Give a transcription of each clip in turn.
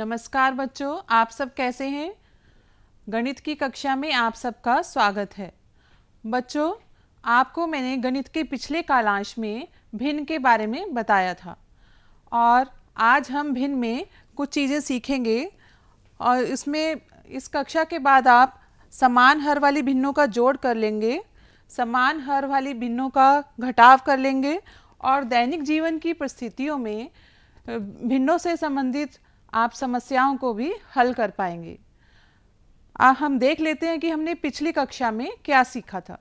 नमस्कार बच्चों, आप सब कैसे हैं। गणित की कक्षा में आप सबका स्वागत है। बच्चों, आपको मैंने गणित के पिछले कालांश में भिन्न के बारे में बताया था और आज हम भिन्न में कुछ चीज़ें सीखेंगे और इसमें इस कक्षा के बाद आप समान हर वाली भिन्नों का जोड़ कर लेंगे, समान हर वाली भिन्नों का घटाव कर लेंगे और दैनिक जीवन की परिस्थितियों में भिन्नों से संबंधित आप समस्याओं को भी हल कर पाएंगे। हम देख लेते हैं कि हमने पिछली कक्षा में क्या सीखा था।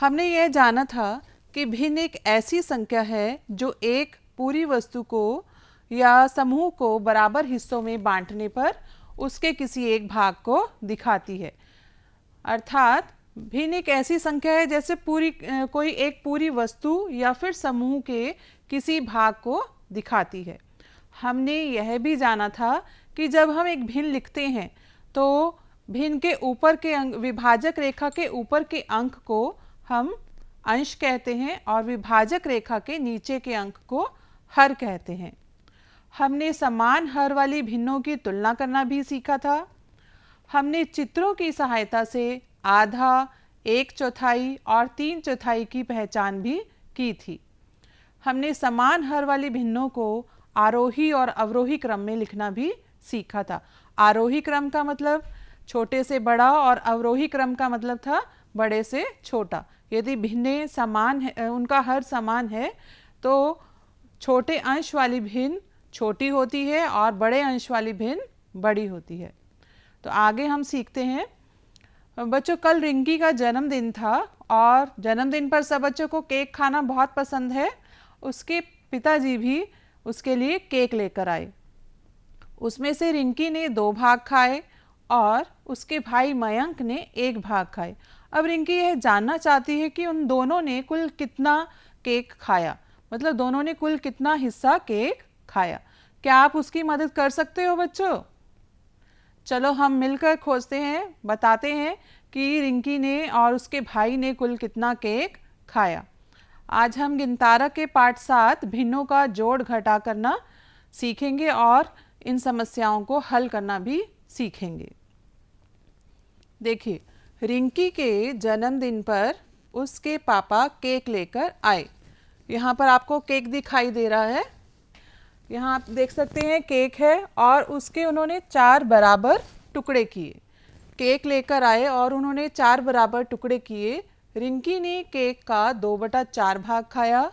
हमने यह जाना था कि भिन्न एक ऐसी संख्या है जो एक पूरी वस्तु को या समूह को बराबर हिस्सों में बांटने पर उसके किसी एक भाग को दिखाती है। अर्थात भिन्न एक ऐसी संख्या है जैसे कोई एक पूरी वस्तु या फिर समूह के किसी भाग को दिखाती है। हमने यह भी जाना था कि जब हम एक भिन्न लिखते हैं तो भिन्न के ऊपर के अंक, विभाजक रेखा के ऊपर के अंक को हम अंश कहते हैं और विभाजक रेखा के नीचे के अंक को हर कहते हैं। हमने समान हर वाली भिन्नों की तुलना करना भी सीखा था। हमने चित्रों की सहायता से आधा, एक चौथाई और तीन चौथाई की पहचान भी की थी। हमने समान हर वाली भिन्नों को आरोही और अवरोही क्रम में लिखना भी सीखा था। आरोही क्रम का मतलब छोटे से बड़ा और अवरोही क्रम का मतलब था बड़े से छोटा। यदि भिन्नें समान है, उनका हर समान है तो छोटे अंश वाली भिन्न छोटी होती है और बड़े अंश वाली भिन्न बड़ी होती है। तो आगे हम सीखते हैं। बच्चों, कल रिंकी का जन्मदिन था और जन्मदिन पर सब बच्चों को केक खाना बहुत पसंद है। उसके पिताजी भी उसके लिए केक लेकर आए। उसमें से रिंकी ने 2 भाग खाए और उसके भाई मयंक ने 1 भाग खाए। अब रिंकी यह जानना चाहती है कि उन दोनों ने कुल कितना केक खाया, मतलब दोनों ने कुल कितना हिस्सा केक खाया। क्या आप उसकी मदद कर सकते हो बच्चों? चलो हम मिलकर खोजते हैं, बताते हैं कि रिंकी ने और उसके भाई ने कुल कितना केक खाया। आज हम गिनतारा के पाठ 7 भिन्नों का जोड़ घटा करना सीखेंगे और इन समस्याओं को हल करना भी सीखेंगे। देखिए, रिंकी के जन्मदिन पर उसके पापा केक लेकर आए। यहाँ पर आपको केक दिखाई दे रहा है। यहाँ आप देख सकते हैं केक है और उसके उन्होंने 4 बराबर टुकड़े किए। केक लेकर आए और उन्होंने 4 बराबर टुकड़े किए। रिंकी ने केक का 2/4 भाग खाया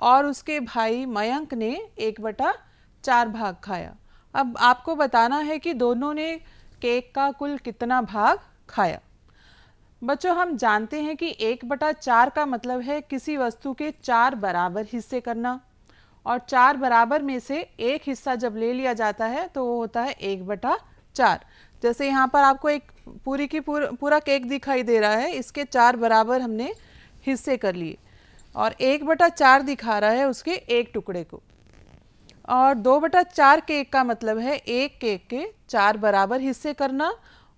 और उसके भाई मयंक ने 1/4 भाग खाया। अब आपको बताना है कि दोनों ने केक का कुल कितना भाग खाया। बच्चों, हम जानते हैं कि 1/4 का मतलब है किसी वस्तु के 4 बराबर हिस्से करना और 4 बराबर में से एक हिस्सा जब ले लिया जाता है तो वो होता है 1/4। जैसे यहाँ पर आपको एक पूरा केक दिखाई दे रहा है, इसके 4 बराबर हमने हिस्से कर लिए और 1/4 दिखा रहा है उसके एक टुकड़े को। और 2/4 केक का मतलब है एक केक के 4 बराबर हिस्से करना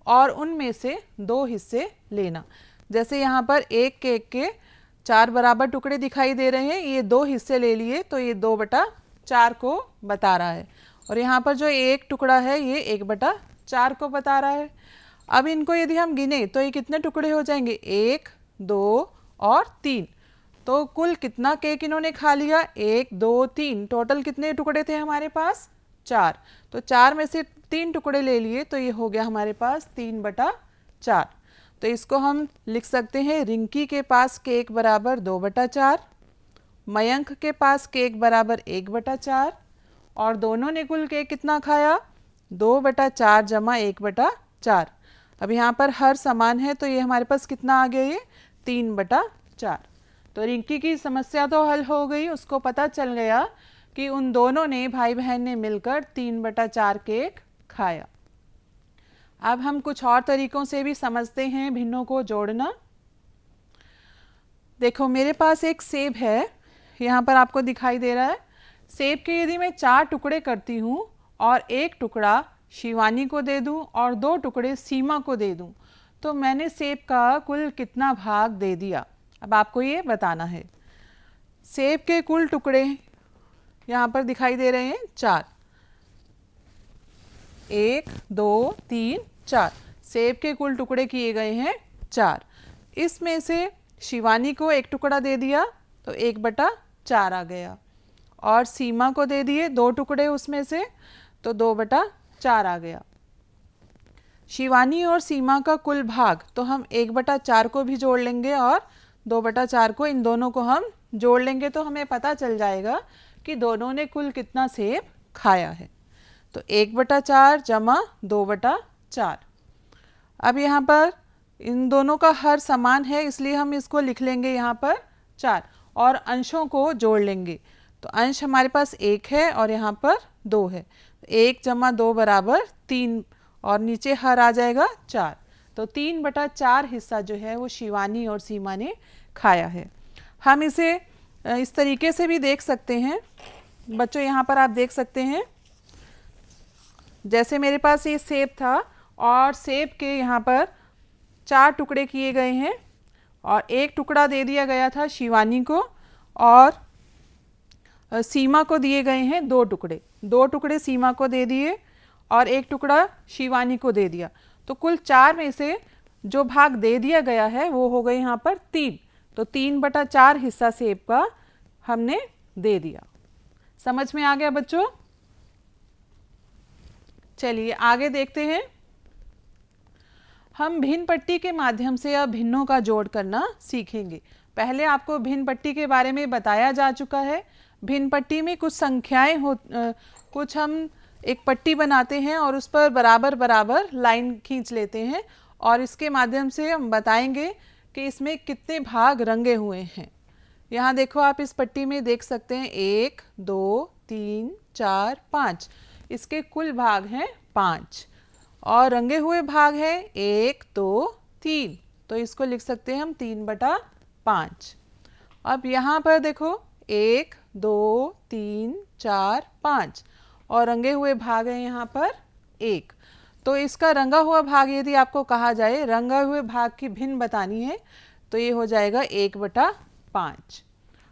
और उनमें से 2 हिस्से लेना। जैसे यहाँ पर एक केक के 4 बराबर टुकड़े दिखाई दे रहे हैं, ये 2 हिस्से ले लिए तो ये 2/4 को बता रहा है और यहाँ पर जो एक टुकड़ा है ये 1/4 को बता रहा है। अब इनको यदि हम गिने तो ये कितने टुकड़े हो जाएंगे? 1, 2 और 3। तो कुल कितना केक इन्होंने खा लिया? 1, 2, 3। टोटल कितने टुकड़े थे हमारे पास? 4। तो 4 में से 3 टुकड़े ले लिए तो ये हो गया हमारे पास 3/4। तो इसको हम लिख सकते हैं रिंकी के पास केक बराबर 2/4, मयंक के पास केक बराबर 1/4 और दोनों ने कुल केक कितना खाया? 2/4 जमा 1/4। अब यहाँ पर हर समान है तो ये हमारे पास कितना आ गया? ये 3/4। तो रिंकी की समस्या तो हल हो गई। उसको पता चल गया कि उन दोनों ने, भाई बहन ने मिलकर 3/4 केक खाया। अब हम कुछ और तरीकों से भी समझते हैं भिन्नों को जोड़ना। देखो, मेरे पास एक सेब है, यहाँ पर आपको दिखाई दे रहा है। सेब के यदि मैं 4 टुकड़े करती हूँ और एक टुकड़ा शिवानी को दे दूँ और 2 टुकड़े सीमा को दे दूँ तो मैंने सेब का कुल कितना भाग दे दिया? अब आपको ये बताना है। सेब के कुल टुकड़े यहाँ पर दिखाई दे रहे हैं 4, 1 2 3 4, सेब के कुल टुकड़े किए गए हैं 4। इसमें से शिवानी को एक टुकड़ा दे दिया तो 1/4 आ गया, और सीमा को दे दिए 2 टुकड़े उसमें से तो 2/4 आ गया। शिवानी और सीमा का कुल भाग तो हम 1/4 को भी जोड़ लेंगे और 2/4 को, इन दोनों को हम जोड़ लेंगे तो हमें पता चल जाएगा कि दोनों ने कुल कितना सेब खाया है। तो 1/4 जमा 2/4। अब यहाँ पर इन दोनों का हर समान है, इसलिए हम इसको लिख लेंगे यहाँ पर 4 और अंशों को जोड़ लेंगे। तो अंश हमारे पास 1 है और यहाँ पर 2 है। 1 जमा 2 बराबर 3 और नीचे हर आ जाएगा 4। तो 3/4 हिस्सा जो है वो शिवानी और सीमा ने खाया है। हम इसे इस तरीके से भी देख सकते हैं बच्चों, यहाँ पर आप देख सकते हैं जैसे मेरे पास ये सेब था और सेब के यहाँ पर 4 टुकड़े किए गए हैं और 1 टुकड़ा दे दिया गया था शिवानी को और सीमा को दिए गए हैं 2 टुकड़े। 2 टुकड़े सीमा को दे दिए और 1 टुकड़ा शिवानी को दे दिया। तो कुल 4 में से जो भाग दे दिया गया है वो हो गए यहाँ पर 3। तो 3/4 हिस्सा सेब का हमने दे दिया। समझ में आ गया बच्चों? चलिए आगे देखते हैं। हम भिन्न पट्टी के माध्यम से अब भिन्नों का जोड़ करना सीखेंगे। पहले आपको भिन्न पट्टी के बारे में बताया जा चुका है। भिन्न पट्टी में कुछ संख्याएं कुछ हम एक पट्टी बनाते हैं और उस पर बराबर बराबर लाइन खींच लेते हैं और इसके माध्यम से हम बताएंगे कि इसमें कितने भाग रंगे हुए हैं। यहाँ देखो, आप इस पट्टी में देख सकते हैं 1 2 3 4 5, इसके कुल भाग हैं 5 और रंगे हुए भाग है 1 2 3, तो इसको लिख सकते हैं हम 3/5। अब यहाँ पर देखो 1 2 3 4 5 और रंगे हुए भाग हैं यहाँ पर 1। तो इसका रंगा हुआ भाग यदि आपको कहा जाए रंगा हुए भाग की भिन्न बतानी है तो ये हो जाएगा 1/5।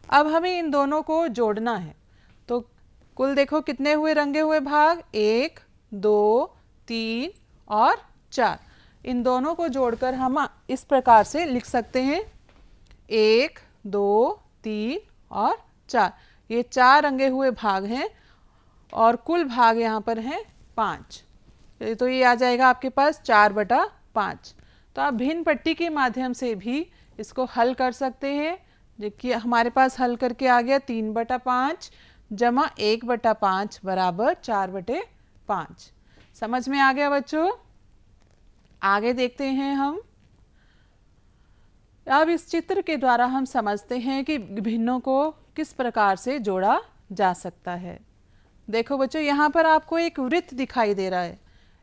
अब हमें इन दोनों को जोड़ना है। तो कुल देखो कितने हुए रंगे हुए भाग, 1 2 3 और 4। इन दोनों को जोड़कर हम इस प्रकार से लिख सकते हैं 1 2 3 और 4। ये 4 रंगे हुए भाग हैं और कुल भाग यहाँ पर हैं 5। तो ये आ जाएगा आपके पास 4/5। तो आप भिन्न पट्टी के माध्यम से भी इसको हल कर सकते हैं। देखिए हमारे पास हल करके आ गया 3/5 जमा 1/5 बराबर 4/5। समझ में आ गया बच्चों? आगे देखते हैं हम। अब इस चित्र के द्वारा हम समझते हैं कि भिन्नों को किस प्रकार से जोड़ा जा सकता है। देखो बच्चों, यहाँ पर आपको एक वृत्त दिखाई दे रहा है।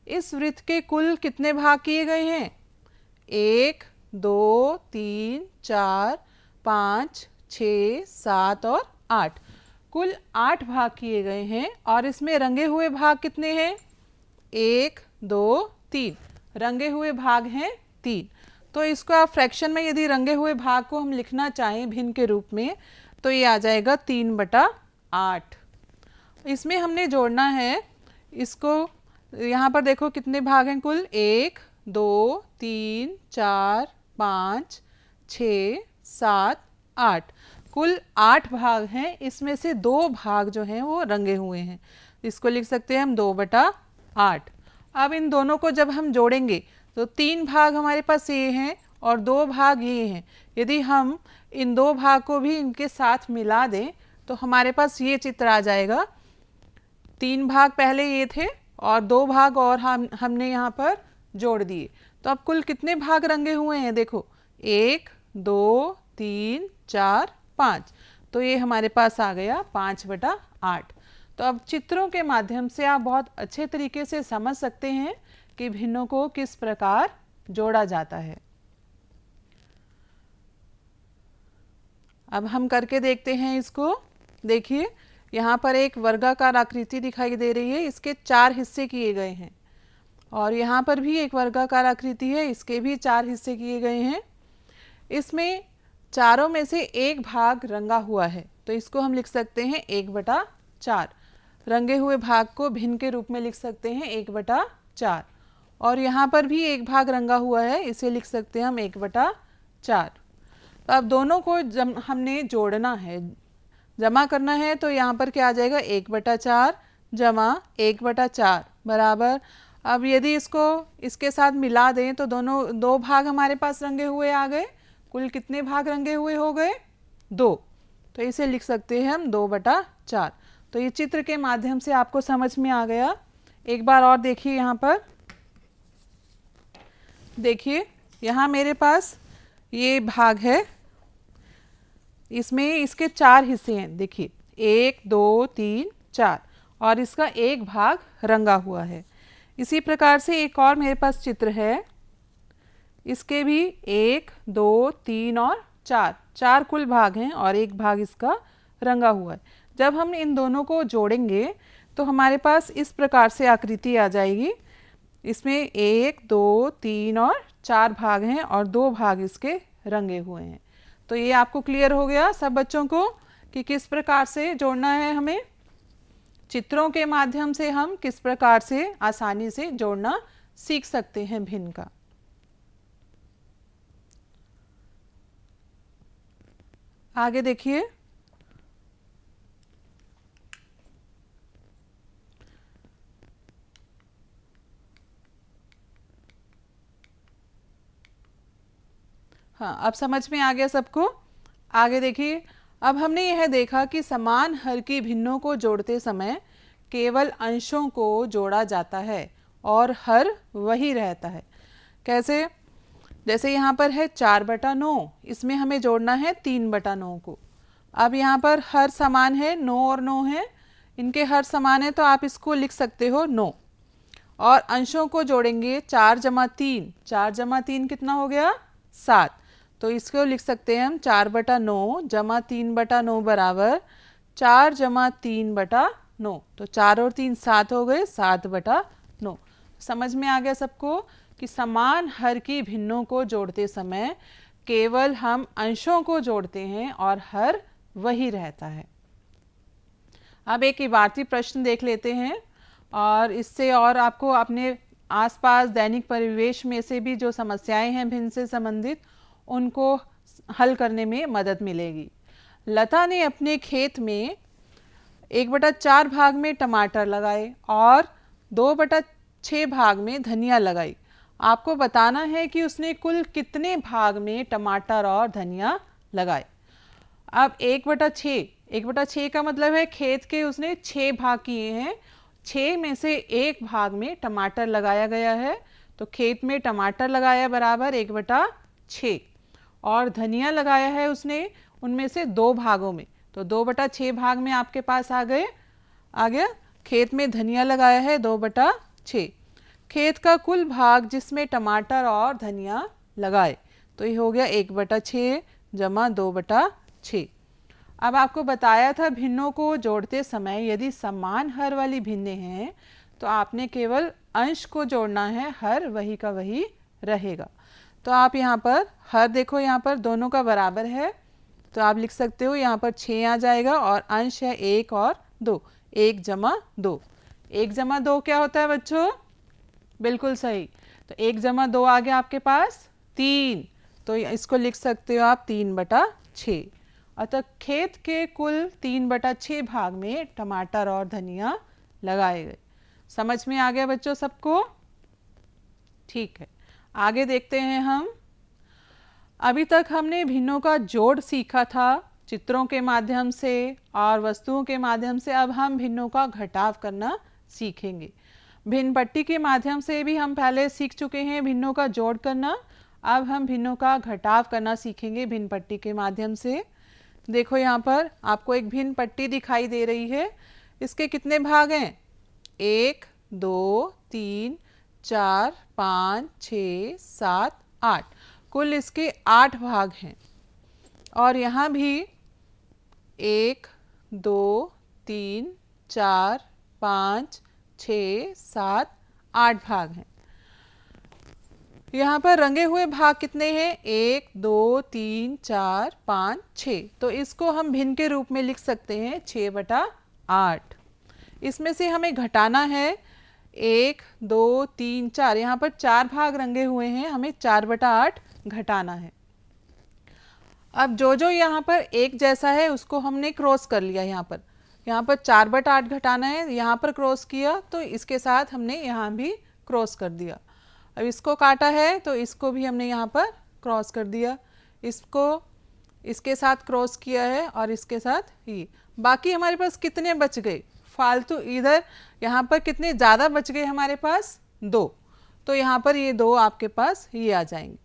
इस वृत्त के कुल कितने भाग किए गए हैं? 1 2 3 4 5 6 7 और 8, कुल 8 भाग किए गए हैं और इसमें रंगे हुए भाग कितने हैं? 1 2 3, रंगे हुए भाग हैं 3। तो इसको आप फ्रैक्शन में यदि रंगे हुए भाग को हम लिखना चाहें भिन्न के रूप में तो ये आ जाएगा 3/8। इसमें हमने जोड़ना है इसको। यहाँ पर देखो कितने भाग हैं कुल, 1 2 3 4 5 6 7 8, कुल 8 भाग हैं। इसमें से 2 भाग जो हैं वो रंगे हुए हैं, इसको लिख सकते हैं हम 2/8। अब इन दोनों को जब हम जोड़ेंगे तो 3 भाग हमारे पास ये हैं और 2 भाग ये हैं। यदि हम इन 2 भाग को भी इनके साथ मिला दें तो हमारे पास ये चित्र आ जाएगा। 3 भाग पहले ये थे और 2 भाग और हमने यहाँ पर जोड़ दिए। तो अब कुल कितने भाग रंगे हुए हैं? देखो 1 2 3 4 5, तो ये हमारे पास आ गया 5/8। तो अब चित्रों के माध्यम से आप बहुत अच्छे तरीके से समझ सकते हैं कि भिन्नों को किस प्रकार जोड़ा जाता है। अब हम करके देखते हैं इसको। देखिए यहाँ पर एक वर्गाकार आकृति दिखाई दे रही है, इसके 4 हिस्से किए गए हैं और यहाँ पर भी एक वर्गाकार आकृति है, इसके भी 4 हिस्से किए गए हैं। इसमें चारों में से एक भाग रंगा हुआ है तो इसको हम लिख सकते हैं 1/4। 4। रंगे हुए भाग को भिन्न के रूप में लिख सकते हैं 1/4। और यहाँ पर भी एक भाग रंगा हुआ है, इसे लिख सकते हैं हम 1/4। तो अब दोनों को हमने जोड़ना है, जमा करना है, तो यहाँ पर क्या आ जाएगा 1/4 जमा 1/4 बराबर। अब यदि इसको इसके साथ मिला दें तो दोनों 2 भाग हमारे पास रंगे हुए आ गए। कुल कितने भाग रंगे हुए हो गए? 2। तो इसे लिख सकते हैं हम 2/4। तो ये चित्र के माध्यम से आपको समझ में आ गया। एक बार और देखिए, यहाँ पर देखिए, यहाँ मेरे पास ये भाग है, इसमें इसके 4 हिस्से हैं। देखिए 1 2 3 4 और इसका एक भाग रंगा हुआ है। इसी प्रकार से एक और मेरे पास चित्र है, इसके भी 1 2 3 और 4 कुल भाग हैं और एक भाग इसका रंगा हुआ है। जब हम इन दोनों को जोड़ेंगे तो हमारे पास इस प्रकार से आकृति आ जाएगी। इसमें 1 2 3 और 4 भाग हैं और 2 भाग इसके रंगे हुए हैं। तो ये आपको क्लियर हो गया सब बच्चों को कि किस प्रकार से जोड़ना है हमें। चित्रों के माध्यम से हम किस प्रकार से आसानी से जोड़ना सीख सकते हैं भिन्न का। आगे देखिए, हाँ, अब समझ में आ गया सबको। आगे देखिए, अब हमने यह देखा कि समान हर की भिन्नों को जोड़ते समय केवल अंशों को जोड़ा जाता है और हर वही रहता है। कैसे? जैसे यहाँ पर है 4/9, इसमें हमें जोड़ना है 3/9 को। अब यहाँ पर हर समान है, 9 और 9 है, इनके हर समान है, तो आप इसको लिख सकते हो 9। और अंशों को जोड़ेंगे 4 जमा 3, 4 जमा 3 कितना हो गया? 7। तो इसको लिख सकते हैं हम 4/9 जमा 3/9 बराबर 4 जमा 3/9। तो 4 और 3 7 हो गए, 7/9। समझ में आ गया सबको कि समान हर की भिन्नों को जोड़ते समय केवल हम अंशों को जोड़ते हैं और हर वही रहता है। अब एक इबारती प्रश्न देख लेते हैं और इससे और आपको अपने आसपास दैनिक परिवेश में से भी जो समस्याएं हैं भिन्न से संबंधित, उनको हल करने में मदद मिलेगी। लता ने अपने खेत में 1/4 भाग में टमाटर लगाए और 2/6 भाग में धनिया लगाई। आपको बताना है कि उसने कुल कितने भाग में टमाटर और धनिया लगाए। अब 1/6 का मतलब है खेत के उसने 6 भाग किए हैं, 6 में से 1 भाग में टमाटर लगाया गया है। तो खेत में टमाटर लगाया बराबर 1/6 और धनिया लगाया है उसने उनमें से 2 भागों में, तो 2/6 भाग में आपके पास आ गया। खेत में धनिया लगाया है 2/6। खेत का कुल भाग जिसमें टमाटर और धनिया लगाए, तो ये हो गया 1/6 जमा 2/6। अब आपको बताया था भिन्नों को जोड़ते समय यदि समान हर वाली भिन्ने हैं तो आपने केवल अंश को जोड़ना है, हर वही का वही रहेगा। तो आप यहाँ पर हर देखो, यहाँ पर दोनों का बराबर है, तो आप लिख सकते हो यहाँ पर 6 आ जाएगा और अंश है 1 और 2, 1 जमा 2। 1 जमा 2 क्या होता है बच्चों? बिल्कुल सही। तो 1 जमा 2 आ गया आपके पास 3, तो इसको लिख सकते हो आप 3/6। अतः खेत के कुल 3/6 भाग में टमाटर और धनिया लगाए गए। समझ में आ गया बच्चों सबको? ठीक है, आगे देखते हैं हम। अभी तक हमने भिन्नों का जोड़ सीखा था चित्रों के माध्यम से और वस्तुओं के माध्यम से। अब हम भिन्नों का घटाव करना सीखेंगे। भिन्न पट्टी के माध्यम से भी हम पहले सीख चुके हैं भिन्नों का जोड़ करना। अब हम भिन्नों का घटाव करना सीखेंगे भिन्न पट्टी के माध्यम से। देखो यहाँ पर आपको एक भिन्न पट्टी दिखाई दे रही है। इसके कितने भाग हैं? 1 2 3 4 5 6 7 8, कुल इसके 8 भाग हैं। और यहाँ भी 1 2 3 4 5 6 7 8 भाग हैं। यहाँ पर रंगे हुए भाग कितने हैं? 1 2 3 4 5 6। तो इसको हम भिन्न के रूप में लिख सकते हैं 6/8। 8। इसमें से हमें घटाना है 1 2 3 4, यहाँ पर 4 भाग रंगे हुए हैं, हमें 4/8 घटाना है। अब जो जो यहाँ पर एक जैसा है उसको हमने क्रॉस कर लिया, यहाँ पर 4/8 घटाना है, यहाँ पर क्रॉस किया तो इसके साथ हमने यहाँ भी क्रॉस कर दिया। अब इसको काटा है तो इसको भी हमने यहाँ पर क्रॉस कर दिया, इसको इसके साथ क्रॉस किया है और इसके साथ ये। बाकी हमारे पास कितने बच गए फालतू, इधर यहाँ पर कितने ज़्यादा बच गए हमारे पास 2, तो यहाँ पर ये 2 आपके पास ये आ जाएंगे।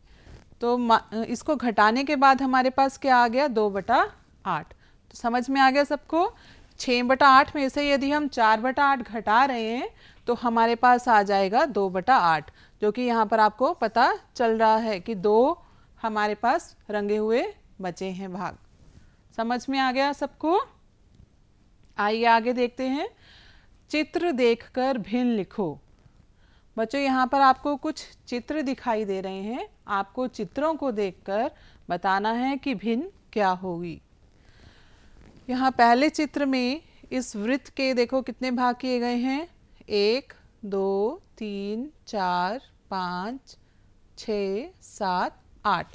तो इसको घटाने के बाद हमारे पास क्या आ गया 2/8। तो समझ में आ गया सबको। 6/8 में से यदि हम 4/8 घटा रहे हैं तो हमारे पास आ जाएगा 2/8, जो कि यहाँ पर आपको पता चल रहा है कि 2 हमारे पास रंगे हुए बचे हैं भाग। समझ में आ गया सबको। आइए आगे देखते हैं। चित्र देखकर भिन्न लिखो। बच्चों यहाँ पर आपको कुछ चित्र दिखाई दे रहे हैं, आपको चित्रों को देखकर बताना है कि भिन्न क्या होगी। यहाँ पहले चित्र में इस वृत्त के देखो कितने भाग किए गए हैं, 1 2 3 4 5 6 7 8,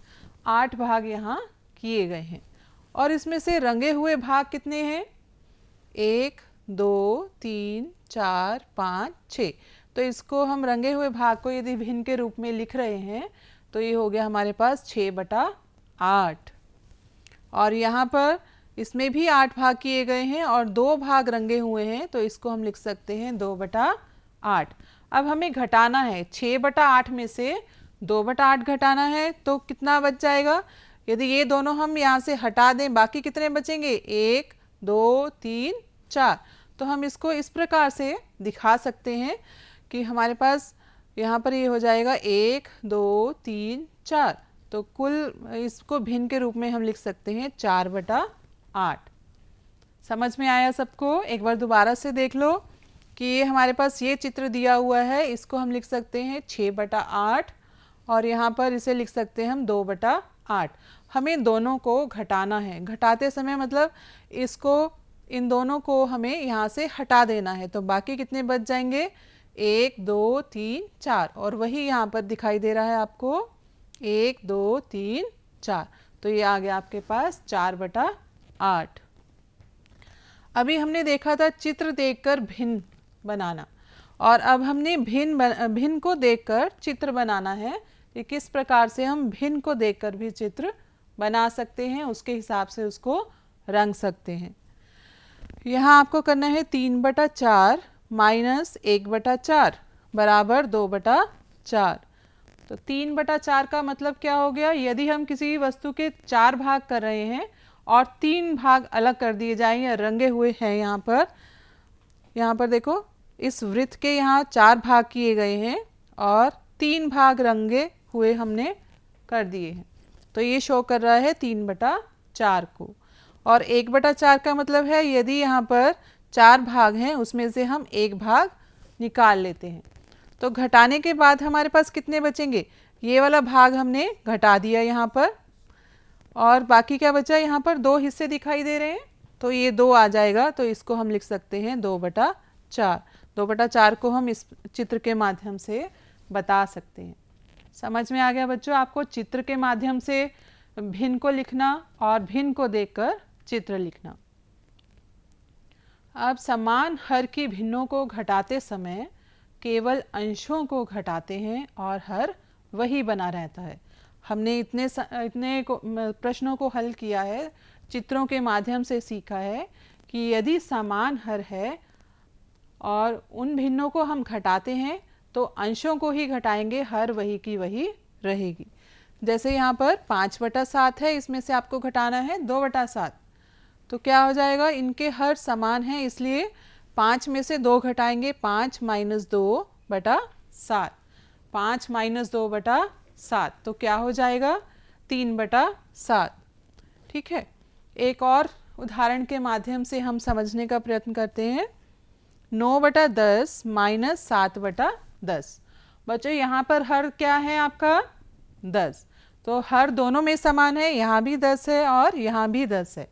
8 भाग यहाँ किए गए हैं। और इसमें से रंगे हुए भाग कितने हैं, 1 2 3 4 5 6। तो इसको हम रंगे हुए भाग को यदि भिन्न के रूप में लिख रहे हैं तो ये हो गया हमारे पास 6/8। और यहाँ पर इसमें भी 8 भाग किए गए हैं और 2 भाग रंगे हुए हैं, तो इसको हम लिख सकते हैं 2/8। अब हमें घटाना है, 6/8 में से 2/8 घटाना है तो कितना बच जाएगा। यदि ये दोनों हम यहाँ से हटा दें, बाकी कितने बचेंगे, 1 2 3 4। तो हम इसको इस प्रकार से दिखा सकते हैं कि हमारे पास यहाँ पर ये हो जाएगा 1 2 3 4। तो कुल इसको भिन्न के रूप में हम लिख सकते हैं 4/8। समझ में आया सबको। एक बार दोबारा से देख लो कि ये हमारे पास ये चित्र दिया हुआ है, इसको हम लिख सकते हैं 6/8 और यहाँ पर इसे लिख सकते हैं हम 2/8। हमें दोनों को घटाना है, घटाते समय मतलब इसको इन दोनों को हमें यहाँ से हटा देना है, तो बाकी कितने बच जाएंगे, 1 2 3 4। और वही यहाँ पर दिखाई दे रहा है आपको 1 2 3 4। तो ये आ गया आपके पास 4/8। अभी हमने देखा था चित्र देखकर भिन्न बनाना, और अब हमने भिन्न को देखकर चित्र बनाना है कि किस प्रकार से हम भिन्न को देखकर भी चित्र बना सकते हैं, उसके हिसाब से उसको रंग सकते हैं। यहाँ आपको करना है 3/4 माइनस 1/4 बराबर 2/4। तो 3/4 का मतलब क्या हो गया, यदि हम किसी वस्तु के 4 भाग कर रहे हैं और 3 भाग अलग कर दिए जाएं या रंगे हुए हैं, यहाँ पर देखो इस वृत्त के यहाँ 4 भाग किए गए हैं और 3 भाग रंगे हुए हमने कर दिए हैं, तो ये शो कर रहा है 3/4 को। और 1/4 का मतलब है यदि यहाँ पर 4 भाग हैं उसमें से हम 1 भाग निकाल लेते हैं, तो घटाने के बाद हमारे पास कितने बचेंगे, ये वाला भाग हमने घटा दिया यहाँ पर, और बाकी क्या बचा, यहाँ पर 2 हिस्से दिखाई दे रहे हैं तो ये 2 आ जाएगा, तो इसको हम लिख सकते हैं 2/4। 2/4 को हम इस चित्र के माध्यम से बता सकते हैं। समझ में आ गया बच्चों आपको चित्र के माध्यम से भिन्न को लिखना और भिन्न को देखकर चित्र लिखना। अब समान हर की भिन्नों को घटाते समय केवल अंशों को घटाते हैं और हर वही बना रहता है। हमने इतने प्रश्नों को हल किया है, चित्रों के माध्यम से सीखा है कि यदि समान हर है और उन भिन्नों को हम घटाते हैं तो अंशों को ही घटाएंगे, हर वही की वही रहेगी। जैसे यहाँ पर 5/7 है, इसमें से आपको घटाना है 2/7, तो क्या हो जाएगा, इनके हर समान हैं इसलिए 5 में से 2 घटाएंगे, 5 - 2/7, 5 - 2/7, तो क्या हो जाएगा 3/7। ठीक है, एक और उदाहरण के माध्यम से हम समझने का प्रयत्न करते हैं। 9/10 - 7/10। बच्चों यहाँ पर हर क्या है आपका 10, तो हर दोनों में समान है, यहाँ भी 10 है और यहाँ भी 10 है,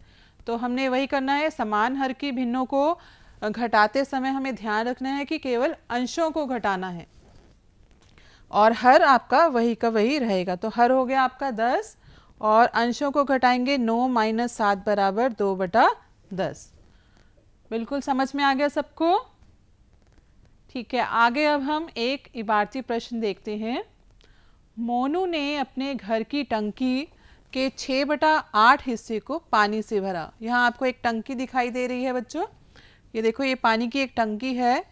तो हमने वही करना है, समान हर की भिन्नों को घटाते समय हमें ध्यान रखना है कि केवल अंशों को घटाना है और हर आपका वही का वही रहेगा। तो हर हो गया आपका 10 और अंशों को घटाएंगे 9 माइनस 7 बराबर 2/10। बिल्कुल समझ में आ गया सबको? ठीक है, आगे अब हम एक इबारती प्रश्न देखते हैं। मोनू ने अपने घर की टंकी के 6/8 हिस्से को पानी से भरा। यहाँ आपको एक टंकी दिखाई दे रही है बच्चों, ये देखो ये पानी की एक टंकी है,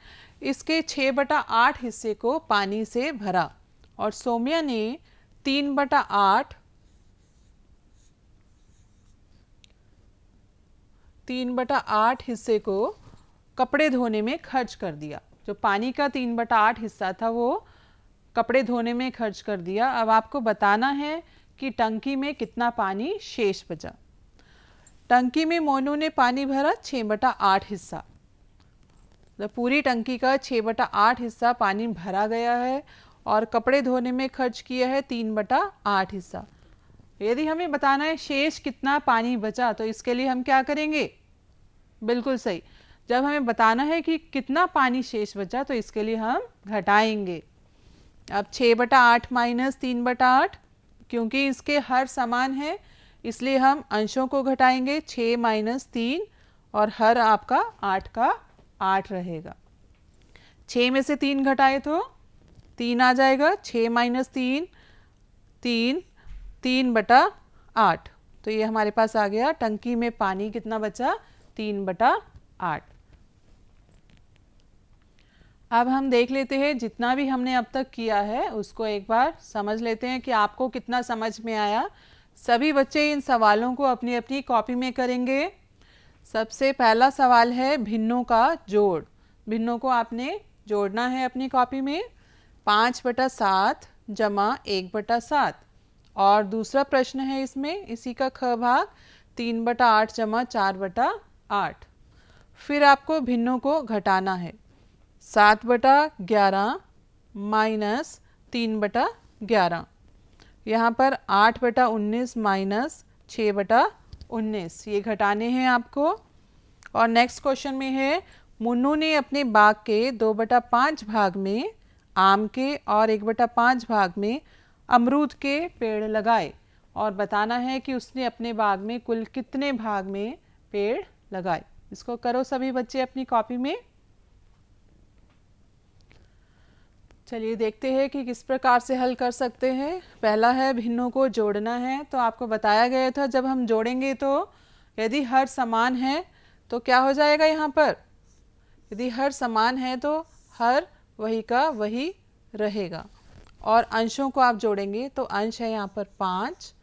इसके 6/8 हिस्से को पानी से भरा और सौम्या ने 3/8 हिस्से को कपड़े धोने में खर्च कर दिया। जो पानी का 3/8 हिस्सा था वो कपड़े धोने में खर्च कर दिया। अब आपको बताना है कि टंकी में कितना पानी शेष बचा। टंकी में मोनू ने पानी भरा 6/8 हिस्सा, तो पूरी टंकी का 6/8 हिस्सा पानी भरा गया है और कपड़े धोने में खर्च किया है 3/8 हिस्सा। यदि हमें बताना है शेष कितना पानी बचा, तो इसके लिए हम क्या करेंगे? बिल्कुल सही, जब हमें बताना है कि कितना पानी शेष बचा तो इसके लिए हम घटाएंगे। अब 6/8 माइनस 3/8, क्योंकि इसके हर समान है इसलिए हम अंशों को घटाएंगे। 6 माइनस 3 और हर आपका 8 का 8 रहेगा। 6 में से 3 घटाए तो 3 आ जाएगा। 6 माइनस 3 3/8। तो ये हमारे पास आ गया टंकी में पानी कितना बचा? 3/8। अब हम देख लेते हैं जितना भी हमने अब तक किया है उसको एक बार समझ लेते हैं कि आपको कितना समझ में आया। सभी बच्चे इन सवालों को अपनी अपनी कॉपी में करेंगे। सबसे पहला सवाल है भिन्नों का जोड़। भिन्नों को आपने जोड़ना है अपनी कॉपी में। 5/7 जमा 1/7 और दूसरा प्रश्न है इसमें इसी का ख भाग 3/8 जमा 4/8। फिर आपको भिन्नों को घटाना है। 7/11 माइनस 3/11, यहाँ पर 8/19 माइनस 6/19, ये घटाने हैं आपको। और नेक्स्ट क्वेश्चन में है मुन्नू ने अपने बाग के 2/5 भाग में आम के और 1/5 भाग में अमरूद के पेड़ लगाए और बताना है कि उसने अपने बाग में कुल कितने भाग में पेड़ लगाए। इसको करो सभी बच्चे अपनी कॉपी में। चलिए देखते हैं कि किस प्रकार से हल कर सकते हैं। पहला है भिन्नों को जोड़ना है। तो आपको बताया गया था जब हम जोड़ेंगे तो यदि हर समान है तो क्या हो जाएगा यहाँ पर? यदि हर समान है तो हर वही का वही रहेगा और अंशों को आप जोड़ेंगे तो अंश है यहाँ पर 5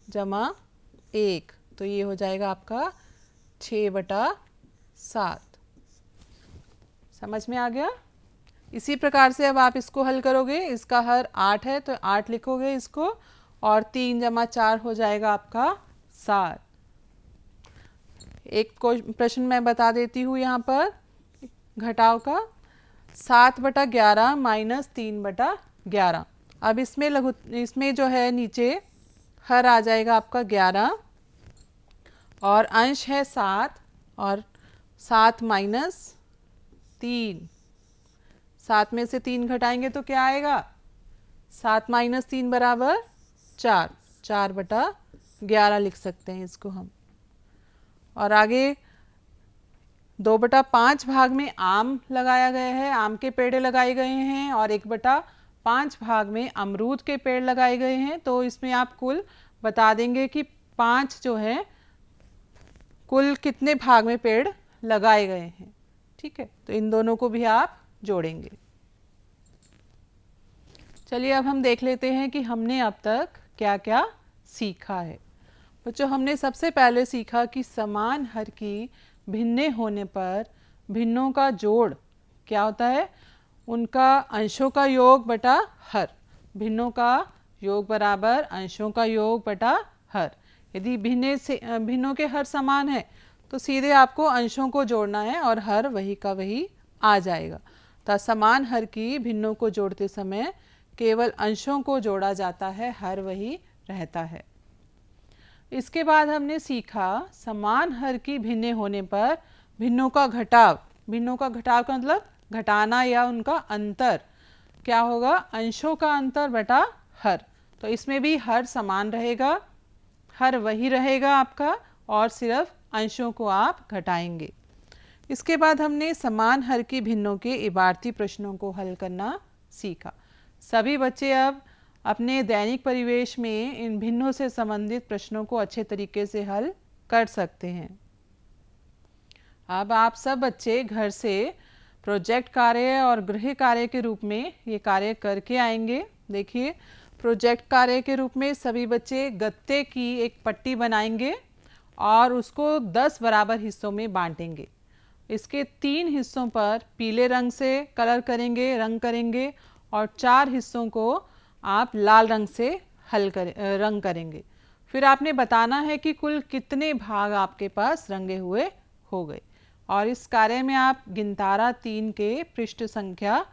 जमा 1, तो ये हो जाएगा आपका 6/7। समझ में आ गया? इसी प्रकार से अब आप इसको हल करोगे। इसका हर 8 है तो 8 लिखोगे इसको और 3 जमा 4 हो जाएगा आपका 7। एक प्रश्न मैं बता देती हूँ यहाँ पर घटाव का। 7/11 माइनस 3/11। अब इसमें जो है नीचे हर आ जाएगा आपका 11 और अंश है 7 और 7 माइनस 3। 7 में से 3 घटाएंगे तो क्या आएगा? 7 माइनस 3 बराबर 4। 4/11 लिख सकते हैं इसको हम। और आगे 2/5 भाग में आम लगाया गया है, आम के पेड़ लगाए गए हैं और 1/5 भाग में अमरूद के पेड़ लगाए गए हैं। तो इसमें आप कुल बता देंगे कि 5 जो है कुल कितने भाग में पेड़ लगाए गए हैं। ठीक है, तो इन दोनों को भी आप जोड़ेंगे। चलिए अब हम देख लेते हैं कि हमने अब तक क्या क्या सीखा है। बच्चों हमने सबसे पहले सीखा कि समान हर की भिन्ने होने पर भिन्नों का जोड़ क्या होता है? उनका अंशों का योग बटा हर। भिन्नों का योग बराबर अंशों का योग बटा हर। यदि भिन्नों के हर समान है तो सीधे आपको अंशों को जोड़ना है और हर वही का वही आ जाएगा। तो समान हर की भिन्नों को जोड़ते समय केवल अंशों को जोड़ा जाता है, हर वही रहता है। इसके बाद हमने सीखा समान हर की भिन्न होने पर भिन्नों का घटाव भिन्नों का घटाव का मतलब घटाना या उनका अंतर क्या होगा, अंशों का अंतर बटा हर। तो इसमें भी हर समान रहेगा, हर वही रहेगा आपका, और सिर्फ अंशों को आप घटाएंगे। इसके बाद हमने समान हर की भिन्नों के इबारती प्रश्नों को हल करना सीखा। सभी बच्चे अब अपने दैनिक परिवेश में इन भिन्नों से संबंधित प्रश्नों को अच्छे तरीके से हल कर सकते हैं। अब आप सब बच्चे घर से प्रोजेक्ट कार्य और गृह कार्य के रूप में ये कार्य करके आएंगे। देखिए, प्रोजेक्ट कार्य के रूप में सभी बच्चे गत्ते की एक पट्टी बनाएंगे और उसको 10 बराबर हिस्सों में बांटेंगे। इसके 3 हिस्सों पर पीले रंग से कलर करेंगे, रंग करेंगे, और 4 हिस्सों को आप लाल रंग से रंग करेंगे। फिर आपने बताना है कि कुल कितने भाग आपके पास रंगे हुए हो गए। और इस कार्य में आप गिनतारा 3 के पृष्ठ संख्या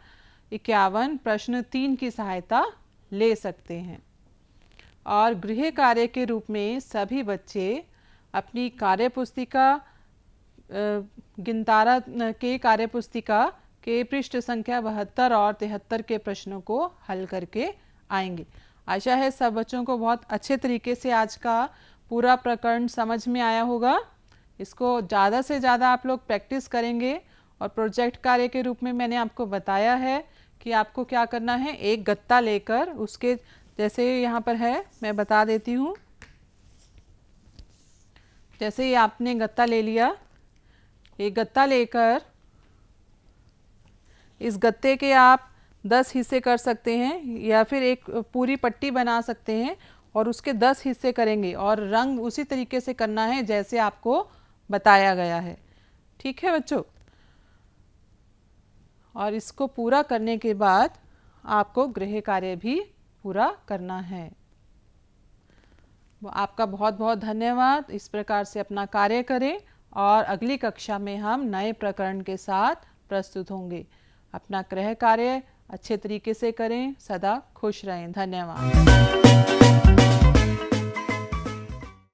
51 प्रश्न 3 की सहायता ले सकते हैं। और गृह कार्य के रूप में सभी बच्चे अपनी कार्यपुस्तिका गिनतारा के कार्यपुस्तिका के पृष्ठ संख्या 72 और 73 के प्रश्नों को हल करके आएंगे। आशा है सब बच्चों को बहुत अच्छे तरीके से आज का पूरा प्रकरण समझ में आया होगा। इसको ज़्यादा से ज़्यादा आप लोग प्रैक्टिस करेंगे। और प्रोजेक्ट कार्य के रूप में मैंने आपको बताया है कि आपको क्या करना है, एक गत्ता लेकर उसके जैसे यहाँ पर है, मैं बता देती हूँ। जैसे ये आपने गत्ता ले लिया, एक गत्ता लेकर इस गत्ते के आप 10 हिस्से कर सकते हैं या फिर एक पूरी पट्टी बना सकते हैं और उसके 10 हिस्से करेंगे और रंग उसी तरीके से करना है जैसे आपको बताया गया है। ठीक है बच्चों? और इसको पूरा करने के बाद आपको गृह कार्य भी पूरा करना है। आपका बहुत बहुत धन्यवाद। इस प्रकार से अपना कार्य करें और अगली कक्षा में हम नए प्रकरण के साथ प्रस्तुत होंगे। अपना गृह कार्य अच्छे तरीके से करें, सदा खुश रहें। धन्यवाद।